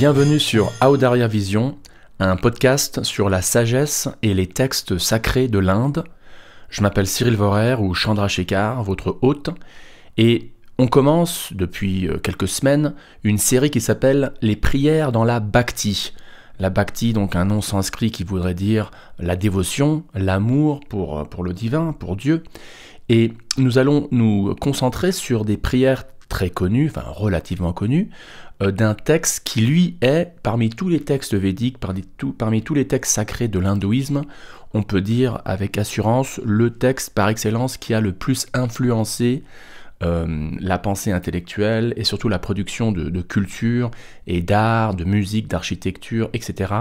Bienvenue sur Audaria Vision, un podcast sur la sagesse et les textes sacrés de l'Inde. Je m'appelle Cyril Vorer ou Chandrasekhar, votre hôte, et on commence depuis quelques semaines une série qui s'appelle « Les prières dans la Bhakti ». La Bhakti, donc un nom sanskrit qui voudrait dire la dévotion, l'amour pour le divin, pour Dieu. Et nous allons nous concentrer sur des prières très connues, enfin relativement connues, d'un texte qui lui est, parmi tous les textes védiques, parmi tous les textes sacrés de l'hindouisme, on peut dire avec assurance le texte par excellence qui a le plus influencé la pensée intellectuelle et surtout la production de culture et d'art, de musique, d'architecture, etc.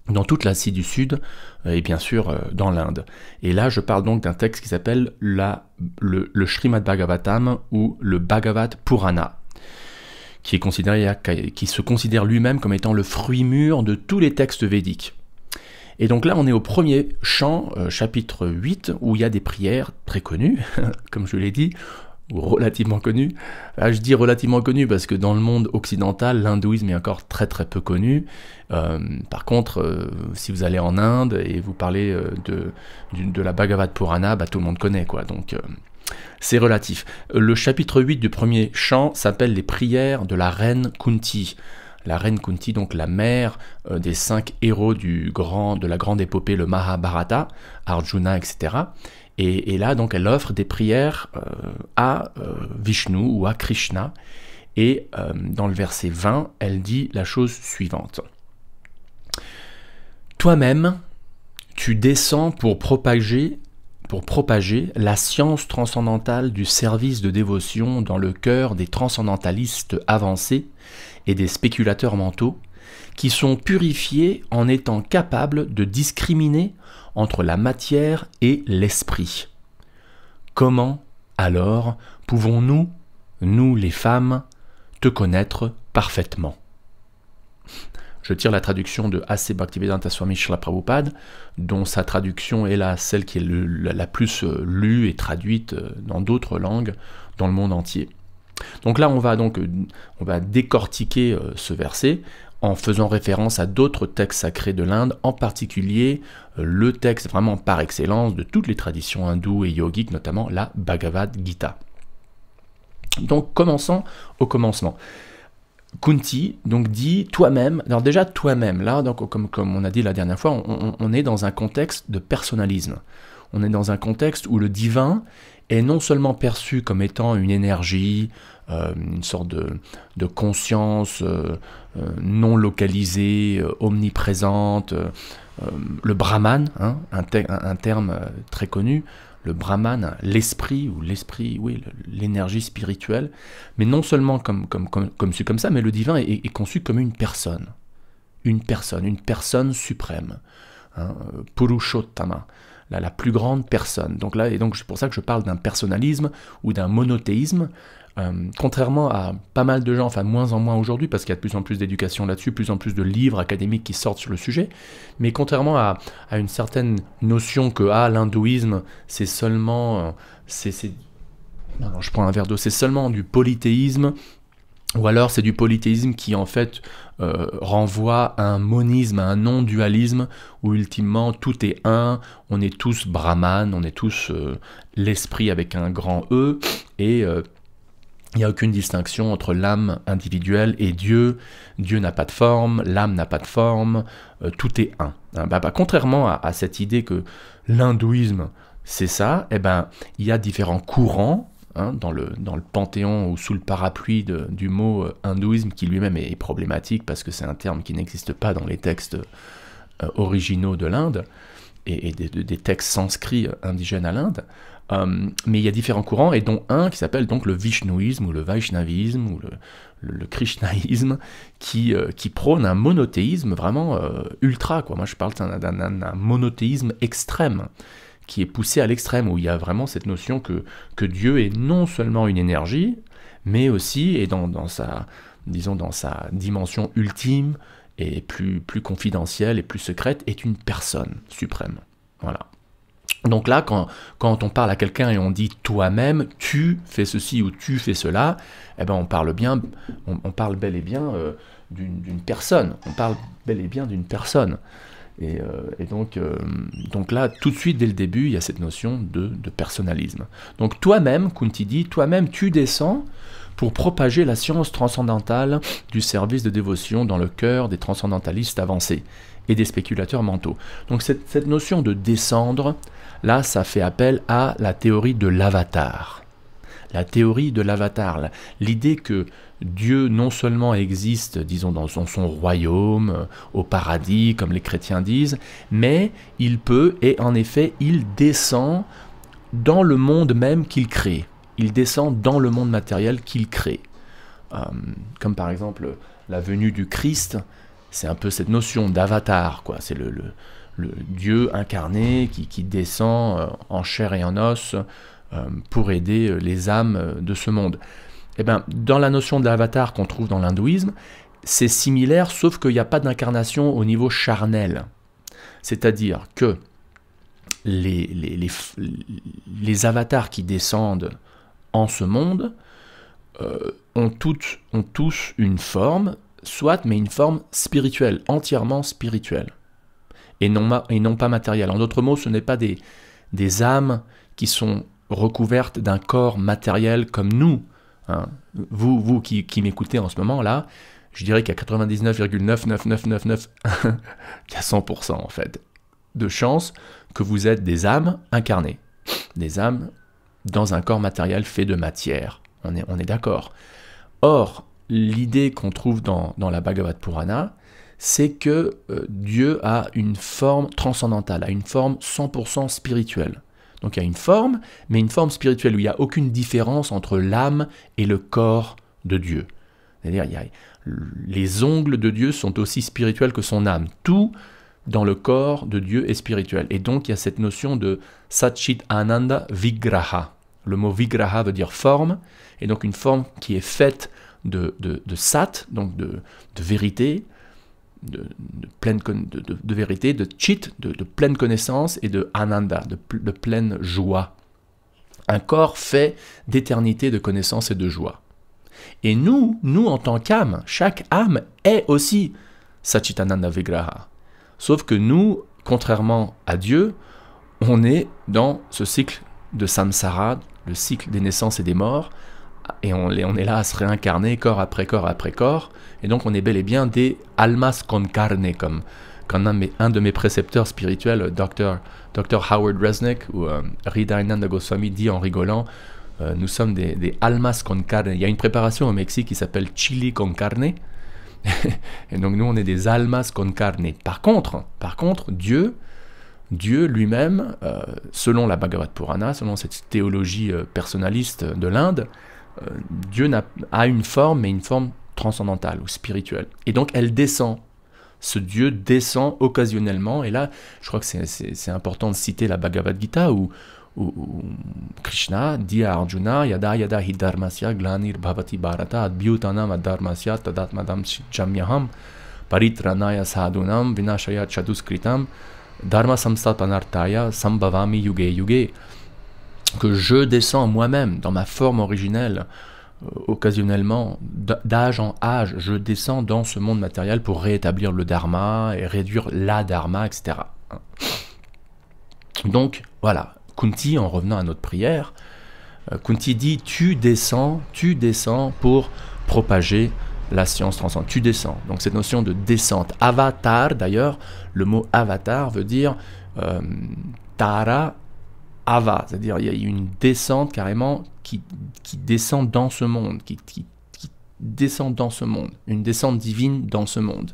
dans toute l'Asie du Sud et bien sûr dans l'Inde. Et là, je parle donc d'un texte qui s'appelle le Srimad Bhagavatam ou le Bhagavad Purana, qui se considère lui-même comme étant le fruit mûr de tous les textes védiques. Et donc là, on est au premier chant, chapitre 8, où il y a des prières très connues, comme je l'ai dit, ou relativement connues. Là, je dis relativement connues parce que dans le monde occidental, l'hindouisme est encore très très peu connu. Par contre, si vous allez en Inde et vous parlez de la Bhagavad Purana, tout le monde connaît, quoi. Donc c'est relatif. Le chapitre 8 du premier chant s'appelle les prières de la reine Kunti. La reine Kunti, donc la mère des 5 héros de la grande épopée, le Mahabharata, Arjuna, etc. Et là, donc, elle offre des prières à Vishnu ou à Krishna. Et dans le verset 20, elle dit la chose suivante. Toi-même, tu descends pour propager la science transcendantale du service de dévotion dans le cœur des transcendantalistes avancés et des spéculateurs mentaux qui sont purifiés en étant capables de discriminer entre la matière et l'esprit. Comment, alors, pouvons-nous, nous les femmes, te connaître parfaitement ? Je tire la traduction de A.C. Bhaktivedanta Swami Srila Prabhupada, dont sa traduction est celle qui est la plus lue et traduite dans d'autres langues dans le monde entier. Donc là, on va décortiquer ce verset en faisant référence à d'autres textes sacrés de l'Inde, en particulier le texte vraiment par excellence de toutes les traditions hindoues et yogiques, notamment la Bhagavad Gita. Donc commençons au commencement. Kunti donc dit toi-même, alors déjà toi-même, là donc, comme on a dit la dernière fois, on est dans un contexte de personnalisme. On est dans un contexte où le divin est non seulement perçu comme étant une énergie, une sorte de conscience non localisée, omniprésente, le Brahman, hein, un terme très connu, le Brahman, l'esprit, oui, l'énergie spirituelle, mais non seulement conçu comme ça, mais le divin est conçu comme une personne suprême, hein, Purushottama, la plus grande personne. Donc c'est pour ça que je parle d'un personnalisme ou d'un monothéisme, contrairement à pas mal de gens, enfin de moins en moins aujourd'hui, parce qu'il y a de plus en plus d'éducation là-dessus, de plus en plus de livres académiques qui sortent sur le sujet, mais contrairement à une certaine notion que l'hindouisme, c'est seulement... Non, je prends un verre d'eau, c'est seulement du polythéisme, ou alors c'est du polythéisme qui en fait renvoie à un monisme, à un non-dualisme, où ultimement tout est un, on est tous brahman, on est tous l'esprit avec un grand E, et il n'y a aucune distinction entre l'âme individuelle et Dieu. Dieu n'a pas de forme, l'âme n'a pas de forme, tout est un. Contrairement à cette idée que l'hindouisme, c'est ça, il y a différents courants, hein, dans le panthéon ou sous le parapluie du mot hindouisme, qui lui-même est problématique parce que c'est un terme qui n'existe pas dans les textes originaux de l'Inde et des textes sanscrits indigènes à l'Inde. Mais il y a différents courants, et dont un qui s'appelle donc le Vishnouisme ou le Vaishnavisme ou le Krishnaïsme, qui prône un monothéisme vraiment ultra, quoi. Moi je parle d'un monothéisme extrême, qui est poussé à l'extrême, où il y a vraiment cette notion que Dieu est non seulement une énergie, mais aussi, et dans sa dimension ultime et plus confidentielle et plus secrète, est une personne suprême. Voilà. Donc là, quand on parle à quelqu'un et on dit « toi-même, tu fais ceci ou tu fais cela », on parle bel et bien d'une personne. On parle bel et bien d'une personne. Et donc là, tout de suite, dès le début, il y a cette notion de personnalisme. Donc toi-même, Kunti dit, toi-même, tu descends pour propager la science transcendantale du service de dévotion dans le cœur des transcendantalistes avancés et des spéculateurs mentaux. Donc cette notion de descendre, là, ça fait appel à la théorie de l'avatar. La théorie de l'avatar, l'idée que Dieu non seulement existe, disons, dans son royaume, au paradis, comme les chrétiens disent, mais il peut, et en effet, il descend dans le monde même qu'il crée. Il descend dans le monde matériel qu'il crée. Comme par exemple la venue du Christ, c'est un peu cette notion d'avatar, quoi. C'est le Dieu incarné qui descend en chair et en os pour aider les âmes de ce monde. Eh bien, dans la notion d'avatar qu'on trouve dans l'hindouisme, c'est similaire, sauf qu'il n'y a pas d'incarnation au niveau charnel. C'est-à-dire que les avatars qui descendent en ce monde ont tous une forme, mais une forme spirituelle, entièrement spirituelle, et non pas matérielle. En d'autres mots, ce n'est pas des âmes qui sont recouvertes d'un corps matériel comme nous. Hein. Vous qui m'écoutez en ce moment-là, je dirais qu'il y a 99,99999, il y a 100% en fait, de chances que vous êtes des âmes incarnées, des âmes dans un corps matériel fait de matière. On est d'accord. Or, l'idée qu'on trouve dans la Bhagavad Purana, c'est que Dieu a une forme transcendantale, a une forme 100% spirituelle. Donc il y a une forme, mais une forme spirituelle où il n'y a aucune différence entre l'âme et le corps de Dieu. C'est-à-dire, les ongles de Dieu sont aussi spirituels que son âme. Tout dans le corps de Dieu est spirituel. Et donc il y a cette notion de Satchit Ananda Vigraha. Le mot Vigraha veut dire forme, et donc une forme qui est faite de sat, donc de vérité, de vérité, de chit, de pleine connaissance, et de ananda, de pleine joie. Un corps fait d'éternité, de connaissance et de joie. Et nous en tant qu'âme, chaque âme est aussi Satchitananda Vigraha. Sauf que nous, contrairement à Dieu, on est dans ce cycle de samsara, le cycle des naissances et des morts, et on est là à se réincarner corps après corps après corps, et donc on est bel et bien des almas con carne, comme un de mes précepteurs spirituels, Dr. Howard Resnick, ou Hridayananda Goswami dit en rigolant, nous sommes des almas con carne. Il y a une préparation au Mexique qui s'appelle chili con carne, et donc nous on est des almas con carne. Par contre, Dieu lui-même, selon la Bhagavad Purana, selon cette théologie personnaliste de l'Inde, Dieu a une forme, mais une forme transcendantale ou spirituelle. Et donc elle descend. Ce Dieu descend occasionnellement. Et là, je crois que c'est important de citer la Bhagavad Gita où Krishna dit à Arjuna Yada yada hi dharmasya glanir bhavati bharata adbhyutanam adharmasya tadatmadam jamyaham paritranaya sadhunam vinashaya chaduskritam dharma samstapanartaya sambhavami yuge yuge. Que je descends moi-même dans ma forme originelle, occasionnellement, d'âge en âge, je descends dans ce monde matériel pour rétablir le dharma et réduire la dharma, etc. Donc, voilà, Kunti, en revenant à notre prière, Kunti dit, tu descends pour propager la science transcendante. Tu descends. Donc cette notion de descente. Avatar, d'ailleurs, le mot avatar veut dire Tara Ava, c'est-à-dire il y a une descente carrément qui descend dans ce monde, qui descend dans ce monde, une descente divine dans ce monde.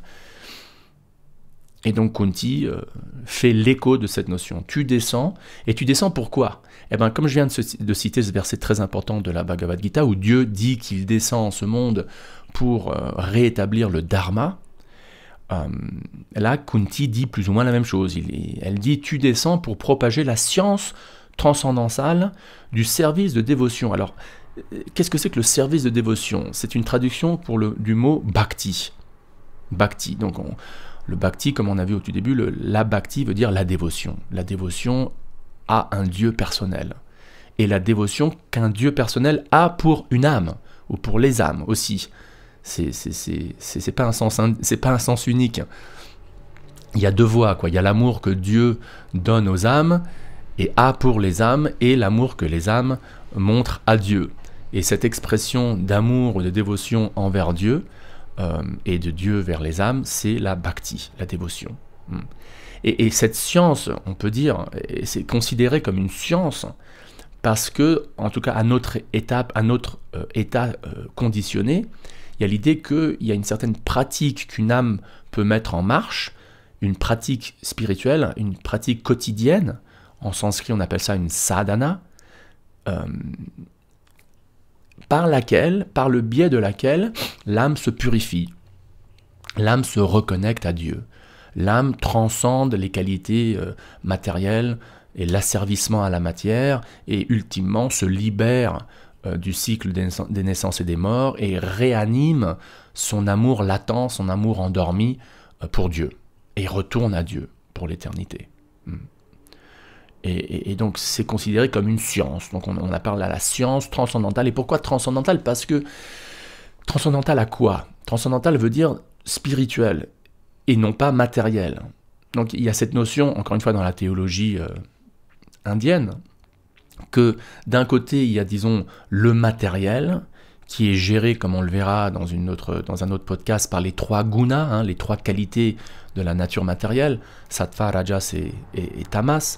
Et donc Kunti fait l'écho de cette notion. Tu descends, et tu descends pourquoi ? Eh bien, comme je viens de citer ce verset très important de la Bhagavad Gita, où Dieu dit qu'il descend en ce monde pour rétablir le dharma, là, Kunti dit plus ou moins la même chose. Elle dit, tu descends pour propager la science transcendantale du service de dévotion. Alors, qu'est-ce que c'est que le service de dévotion ? C'est une traduction du mot bhakti. Bhakti, donc le bhakti, comme on a vu au tout début, la bhakti veut dire la dévotion. La dévotion à un Dieu personnel. Et la dévotion qu'un Dieu personnel a pour une âme, ou pour les âmes aussi. C'est pas un sens unique. Il y a deux voies, quoi. Il y a l'amour que Dieu donne aux âmes et a pour les âmes, et l'amour que les âmes montrent à Dieu. Et cette expression d'amour ou de dévotion envers Dieu et de Dieu vers les âmes, c'est la bhakti, la dévotion. Et cette science, on peut dire, c'est considéré comme une science parce que, en tout cas à notre état conditionné, il y a l'idée qu'il y a une certaine pratique qu'une âme peut mettre en marche, une pratique spirituelle, une pratique quotidienne. En sanskrit, on appelle ça une sadhana, par le biais de laquelle l'âme se purifie, l'âme se reconnecte à Dieu, l'âme transcende les qualités matérielles et l'asservissement à la matière, et ultimement se libère du cycle des naissances et des morts, et réanime son amour latent, son amour endormi pour Dieu, et retourne à Dieu pour l'éternité. Et donc c'est considéré comme une science. Donc on appelle la science transcendantale. Et pourquoi transcendantale? Parce que transcendantale à quoi? Transcendantale veut dire spirituel et non pas matériel. Donc il y a cette notion, encore une fois dans la théologie indienne, que d'un côté il y a, disons, le matériel qui est géré, comme on le verra dans un autre podcast, par les trois gunas, les trois qualités de la nature matérielle, sattva, rajas et tamas,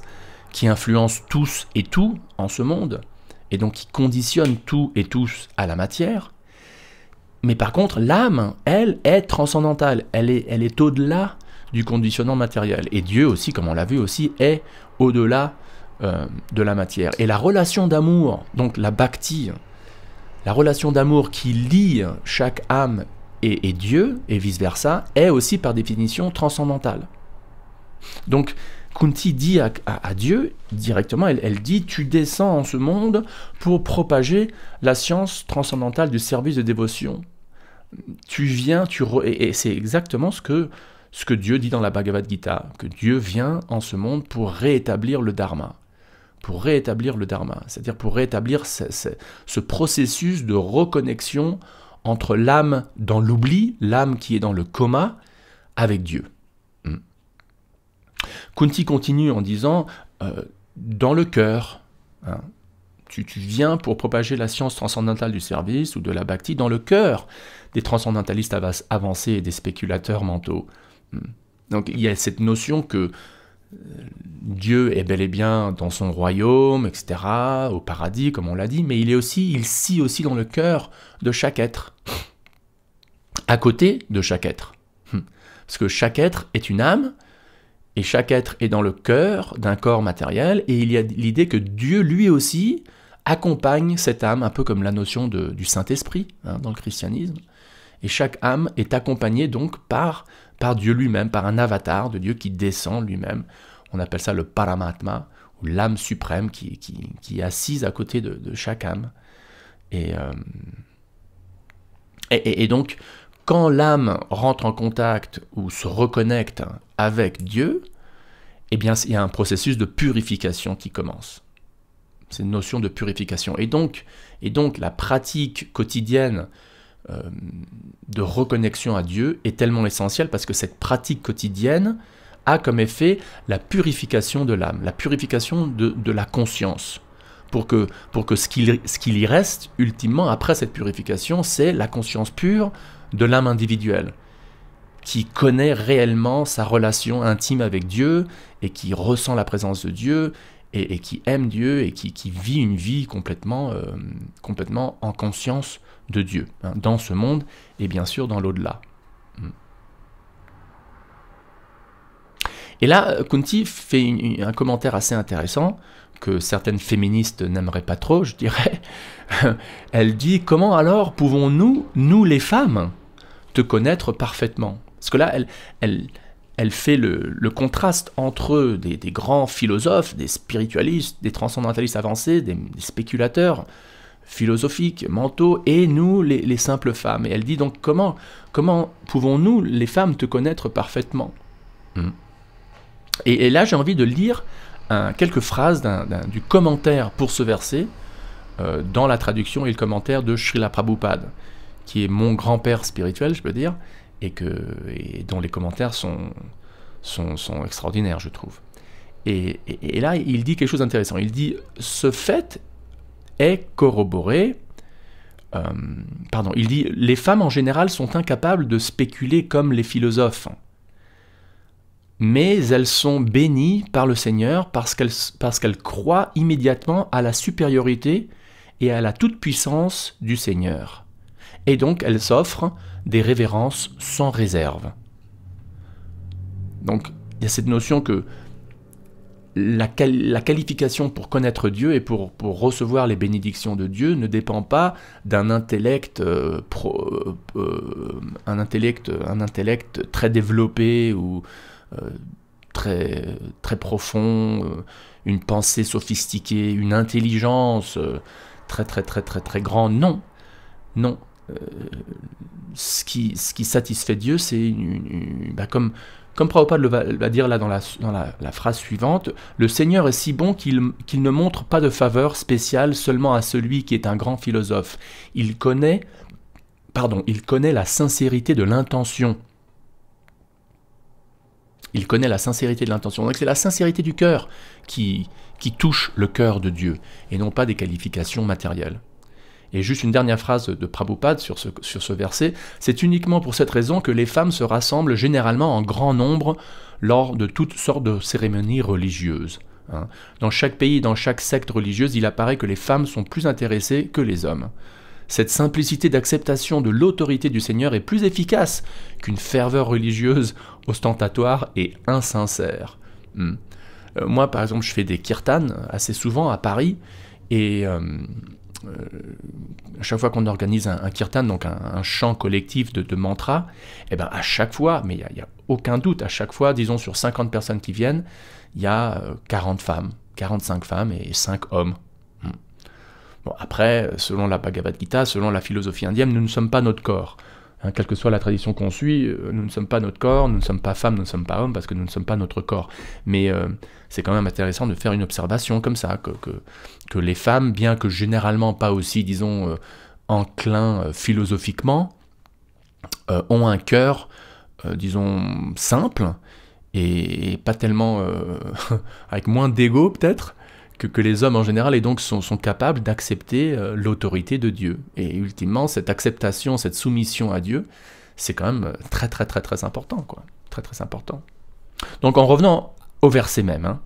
qui influencent tous et tout en ce monde, et donc qui conditionnent tout et tous à la matière. Mais par contre, l'âme, elle, est transcendantale, elle est au-delà du conditionnement matériel. Et Dieu aussi, comme on l'a vu aussi, est au-delà de la matière. Et la relation d'amour, donc la bhakti, la relation d'amour qui lie chaque âme et Dieu, et vice-versa, est aussi par définition transcendantale. Donc, Kunti dit à Dieu, directement, elle dit « Tu descends en ce monde pour propager la science transcendantale du service de dévotion. Tu viens, et c'est exactement ce que Dieu dit dans la Bhagavad Gita, que Dieu vient en ce monde pour rétablir le Dharma. Pour rétablir le Dharma, c'est-à-dire pour rétablir ce processus de reconnexion entre l'âme dans l'oubli, l'âme qui est dans le coma, avec Dieu. Kunti continue en disant dans le cœur, tu viens pour propager la science transcendantale du service ou de la bhakti dans le cœur des transcendantalistes avancés et des spéculateurs mentaux. Donc il y a cette notion que Dieu est bel et bien dans son royaume, etc., au paradis, comme on l'a dit, mais il scie aussi dans le cœur de chaque être, à côté de chaque être. Parce que chaque être est une âme, et chaque être est dans le cœur d'un corps matériel, et il y a l'idée que Dieu, lui aussi, accompagne cette âme, un peu comme la notion du Saint-Esprit dans le christianisme. Et chaque âme est accompagnée donc par Dieu lui-même, par un avatar de Dieu qui descend lui-même. On appelle ça le Paramatma, ou l'âme suprême qui est assise à côté de chaque âme. Et donc, quand l'âme rentre en contact ou se reconnecte avec Dieu, eh bien, il y a un processus de purification qui commence. C'est une notion de purification. Et donc la pratique quotidienne de reconnexion à Dieu est tellement essentielle parce que cette pratique quotidienne a comme effet la purification de l'âme, la purification de la conscience. Pour que ce qu'il y reste, ultimement, après cette purification, c'est la conscience pure de l'âme individuelle, qui connaît réellement sa relation intime avec Dieu, et qui ressent la présence de Dieu, et qui aime Dieu, et qui vit une vie complètement en conscience de Dieu, dans ce monde, et bien sûr dans l'au-delà. Et là, Kunti fait un commentaire assez intéressant, que certaines féministes n'aimeraient pas trop, je dirais. Elle dit « Comment alors pouvons-nous, nous les femmes, te connaître parfaitement ?» Parce que là, elle fait le contraste entre des grands philosophes, des spiritualistes, des transcendantalistes avancés, des spéculateurs philosophiques, mentaux, et nous, les simples femmes. Et elle dit donc, comment pouvons-nous, les femmes, te connaître parfaitement ? Et là, j'ai envie de lire quelques phrases du commentaire pour ce verset, dans la traduction et le commentaire de Srila Prabhupada, qui est mon grand-père spirituel, je peux dire, et dont les commentaires sont extraordinaires, je trouve. Et là, il dit quelque chose d'intéressant. Il dit « Ce fait est corroboré... » il dit « Les femmes en général sont incapables de spéculer comme les philosophes. Mais elles sont bénies par le Seigneur parce qu'elles croient immédiatement à la supériorité et à la toute-puissance du Seigneur. Et donc elles offrent des révérences sans réserve. » Donc il y a cette notion que la qualification pour connaître Dieu et pour recevoir les bénédictions de Dieu ne dépend pas d'un intellect, un intellect très développé ou très, très profond, une pensée sophistiquée, une intelligence très grande. Non. Ce qui satisfait Dieu, c'est comme Prabhupada va dire là dans la phrase suivante, « Le Seigneur est si bon qu'il ne montre pas de faveur spéciale seulement à celui qui est un grand philosophe. Il connaît la sincérité de l'intention. » Il connaît la sincérité de l'intention. Donc c'est la sincérité du cœur qui touche le cœur de Dieu, et non pas des qualifications matérielles. Et juste une dernière phrase de Prabhupada sur ce verset, c'est uniquement pour cette raison que les femmes se rassemblent généralement en grand nombre lors de toutes sortes de cérémonies religieuses. Dans chaque pays, dans chaque secte religieuse, il apparaît que les femmes sont plus intéressées que les hommes. Cette simplicité d'acceptation de l'autorité du Seigneur est plus efficace qu'une ferveur religieuse ostentatoire et insincère. Moi, par exemple, je fais des kirtans assez souvent à Paris, et à chaque fois qu'on organise un kirtan, donc un chant collectif de mantras, à chaque fois, mais il n'y a aucun doute, à chaque fois, disons sur 50 personnes qui viennent, il y a 40 femmes, 45 femmes et 5 hommes. Bon, après, selon la Bhagavad Gita, selon la philosophie indienne, nous ne sommes pas notre corps. Quelle que soit la tradition qu'on suit, nous ne sommes pas notre corps, nous ne sommes pas femmes, nous ne sommes pas hommes, parce que nous ne sommes pas notre corps. Mais c'est quand même intéressant de faire une observation comme ça, que les femmes, bien que généralement pas aussi, disons, enclins philosophiquement, ont un cœur, disons, simple, et pas tellement, avec moins d'ego peut-être, que les hommes en général, et donc sont capables d'accepter l'autorité de Dieu. Et ultimement, cette acceptation, cette soumission à Dieu, c'est quand même très important, quoi. Très important. Donc en revenant au verset même,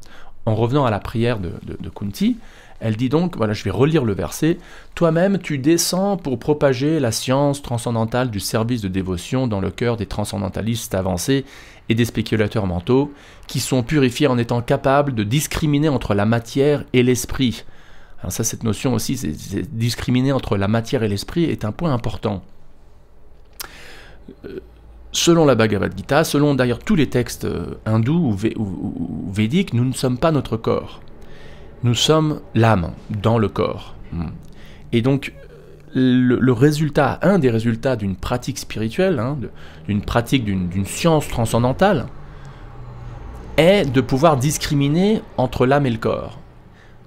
en revenant à la prière de Kunti, elle dit donc, voilà, je vais relire le verset, « Toi-même, tu descends pour propager la science transcendantale du service de dévotion dans le cœur des transcendantalistes avancés et des spéculateurs mentaux, qui sont purifiés en étant capables de discriminer entre la matière et l'esprit. » Alors ça, cette notion aussi, c'est discriminer entre la matière et l'esprit est un point important. Selon la Bhagavad Gita, selon d'ailleurs tous les textes hindous ou védiques, nous ne sommes pas notre corps. Nous sommes l'âme dans le corps. Et donc, le résultat, un des résultats d'une pratique spirituelle, d'une pratique d'une science transcendantale, est de pouvoir discriminer entre l'âme et le corps.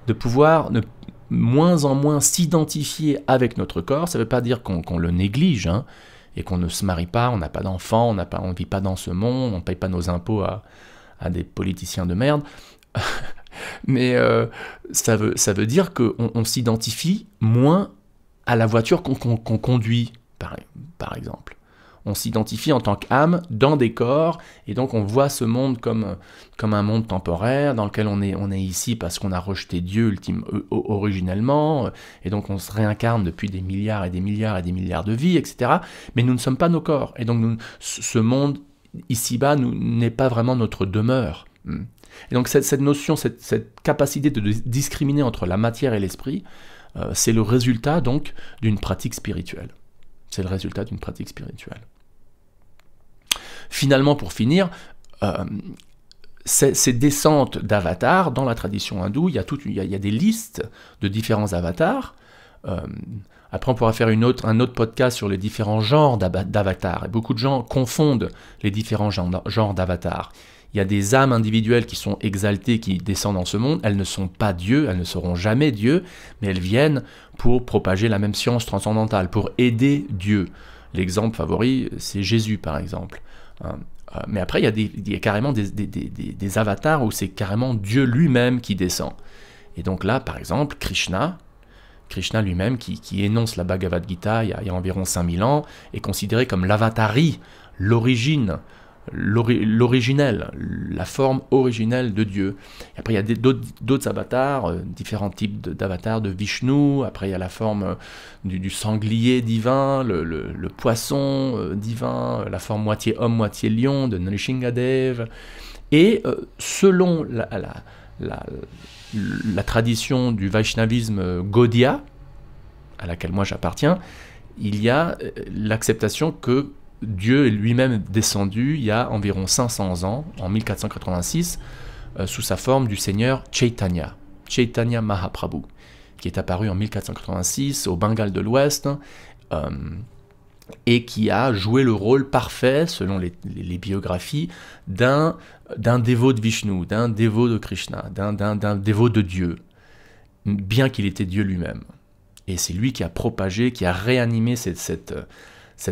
De pouvoir de moins en moins s'identifier avec notre corps. Ça ne veut pas dire qu'on le néglige, et qu'on ne se marie pas, on n'a pas d'enfants, on ne vit pas dans ce monde, on ne paye pas nos impôts à des politiciens de merde. Mais ça veut dire qu'on s'identifie moins à la voiture qu'on conduit, par exemple. On s'identifie en tant qu'âme dans des corps, et donc on voit ce monde comme un monde temporaire, dans lequel on est ici parce qu'on a rejeté Dieu originellement, et donc on se réincarne depuis des milliards et des milliards et des milliards de vies, etc. Mais nous ne sommes pas nos corps, et donc ce monde ici-bas n'est pas vraiment notre demeure. Et donc cette notion, cette capacité de discriminer entre la matière et l'esprit, c'est le résultat donc d'une pratique spirituelle. C'est le résultat d'une pratique spirituelle. Finalement, pour finir, ces descentes d'avatars, dans la tradition hindoue, il y a des listes de différents avatars. Après, on pourra faire un autre podcast sur les différents genres d'avatars. Et beaucoup de gens confondent les différents genres d'avatars. il y a des âmes individuelles qui sont exaltées, qui descendent dans ce monde. Elles ne sont pas Dieu, elles ne seront jamais Dieu, mais elles viennent pour propager la même science transcendantale, pour aider Dieu. L'exemple favori, c'est Jésus, par exemple. Mais après, il y a carrément des avatars où c'est carrément Dieu lui-même qui descend. Et donc là, par exemple, Krishna lui-même, qui énonce la Bhagavad Gita il y a environ 5000 ans, est considéré comme l'avatari, l'originel, la forme originelle de Dieu. Et après, il y a d'autres avatars, différents types d'avatars de Vishnu. Après, il y a la forme du sanglier divin, le poisson divin, la forme moitié homme, moitié lion de Nrsimhadev. Et selon la tradition du Vaishnavisme Gaudiya, à laquelle moi j'appartiens, il y a l'acceptation que Dieu est lui-même descendu il y a environ 500 ans, en 1486, sous sa forme du Seigneur Chaitanya Mahaprabhu, qui est apparu en 1486 au Bengale de l'Ouest, et qui a joué le rôle parfait, selon les biographies, d'un dévot de Vishnu, d'un dévot de Krishna, d'un dévot de Dieu, bien qu'il était Dieu lui-même. Et c'est lui qui a propagé, qui a réanimé cette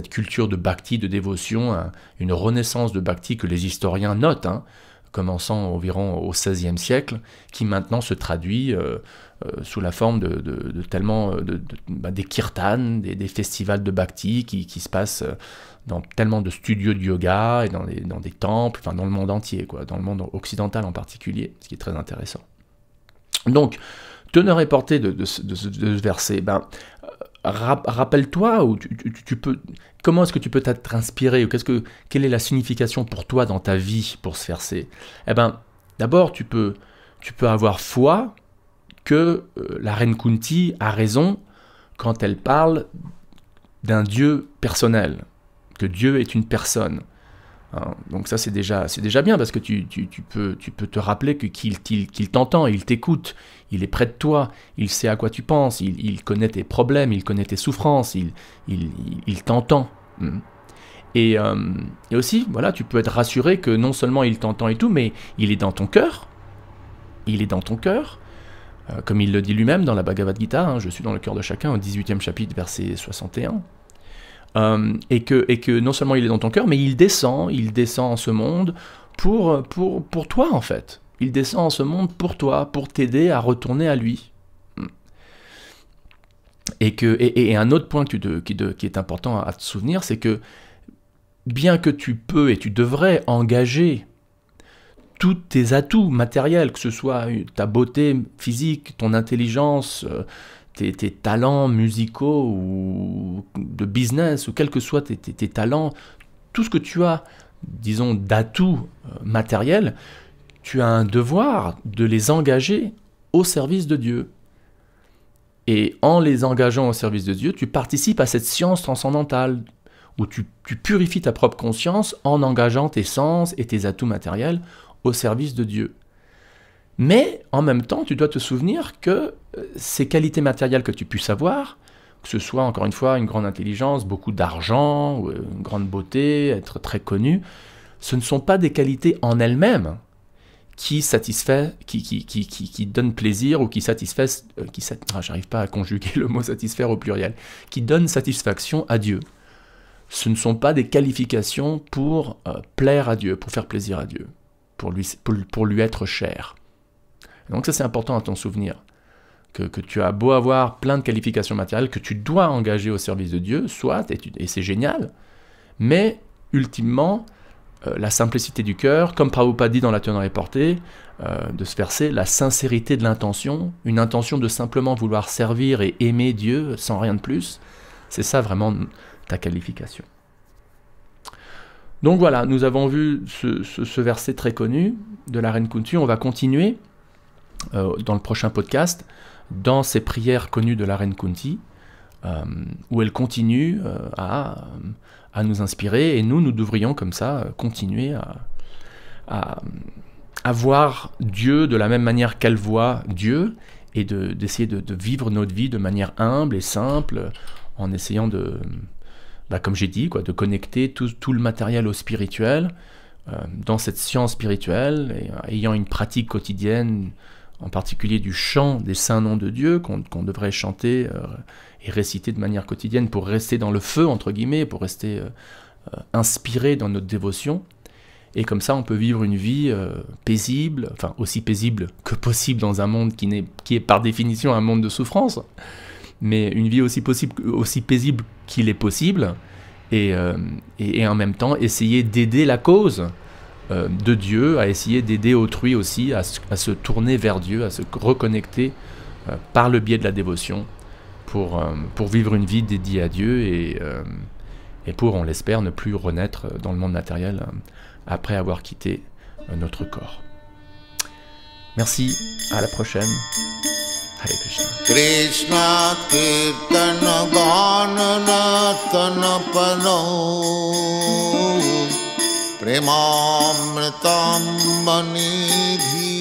culture de bhakti, de dévotion, une renaissance de bhakti que les historiens notent, commençant environ au XVIe siècle, qui maintenant se traduit sous la forme des kirtans, des festivals de bhakti qui se passent dans tellement de studios de yoga et dans des temples, enfin dans le monde entier, dans le monde occidental en particulier, ce qui est très intéressant. Donc, teneur et portée de ce verset, rappelle-toi, ou comment est-ce que tu peux t'être inspiré, ou quelle est la signification pour toi dans ta vie pour ce verset? D'abord, tu peux avoir foi que la reine Kunti a raison quand elle parle d'un Dieu personnel, que Dieu est une personne. Donc ça c'est déjà bien, parce que tu peux te rappeler qu'il t'entend, il t'écoute, il est près de toi, il sait à quoi tu penses, il connaît tes problèmes, il connaît tes souffrances, il t'entend. Et aussi, voilà, tu peux être rassuré que non seulement il t'entend et tout, mais il est dans ton cœur, comme il le dit lui-même dans la Bhagavad Gita, je suis dans le cœur de chacun, au 18e chapitre, verset 61. Et que non seulement il est dans ton cœur, mais il descend en ce monde pour toi, en fait. Il descend en ce monde pour toi, pour t'aider à retourner à lui. Et un autre point qui est important à te souvenir, c'est que bien que tu peux et tu devrais engager tous tes atouts matériels, que ce soit ta beauté physique, ton intelligence, tes talents musicaux ou de business, ou quels que soient tes talents, tout ce que tu as, disons, d'atouts matériels, tu as un devoir de les engager au service de Dieu. Et en les engageant au service de Dieu, tu participes à cette science transcendantale, où tu purifies ta propre conscience en engageant tes sens et tes atouts matériels au service de Dieu. Mais en même temps, tu dois te souvenir que ces qualités matérielles que tu puisses avoir, que ce soit encore une fois une grande intelligence, beaucoup d'argent, une grande beauté, être très connu, ce ne sont pas des qualités en elles-mêmes qui satisfait, qui donne plaisir, ou qui satisfait, j'arrive pas à conjuguer le mot satisfaire au pluriel, qui donne satisfaction à Dieu. Ce ne sont pas des qualifications pour plaire à Dieu, pour faire plaisir à Dieu, pour lui être cher. Donc ça c'est important à t'en souvenir, que tu as beau avoir plein de qualifications matérielles que tu dois engager au service de Dieu, soit, et c'est génial, mais ultimement, la simplicité du cœur, comme Prabhupada dit dans la teneur et portée de ce verset, la sincérité de l'intention, une intention de simplement vouloir servir et aimer Dieu sans rien de plus, c'est ça vraiment ta qualification. Donc voilà, nous avons vu ce verset très connu de la reine Kunti. On va continuer dans le prochain podcast dans ces prières connues de la reine Kunti, où elle continue à nous inspirer, et nous devrions comme ça continuer à voir Dieu de la même manière qu'elle voit Dieu, et d'essayer de vivre notre vie de manière humble et simple, en essayant comme j'ai dit, de connecter tout le matériel au spirituel, dans cette science spirituelle, et ayant une pratique quotidienne, en particulier du chant des saints noms de Dieu, qu'on devrait chanter et réciter de manière quotidienne pour rester dans le feu, entre guillemets, pour rester inspiré dans notre dévotion. Et comme ça, on peut vivre une vie paisible, enfin aussi paisible que possible dans un monde qui est par définition un monde de souffrance, mais une vie aussi paisible qu'il est possible, et en même temps essayer d'aider la cause de Dieu, à essayer d'aider autrui aussi à se tourner vers Dieu, à se reconnecter par le biais de la dévotion pour vivre une vie dédiée à Dieu et pour, on l'espère, ne plus renaître dans le monde matériel après avoir quitté notre corps. Merci, à la prochaine. Hare Krishna. Krishna Kirtana Ganana Tanapano Premamritam Manidhi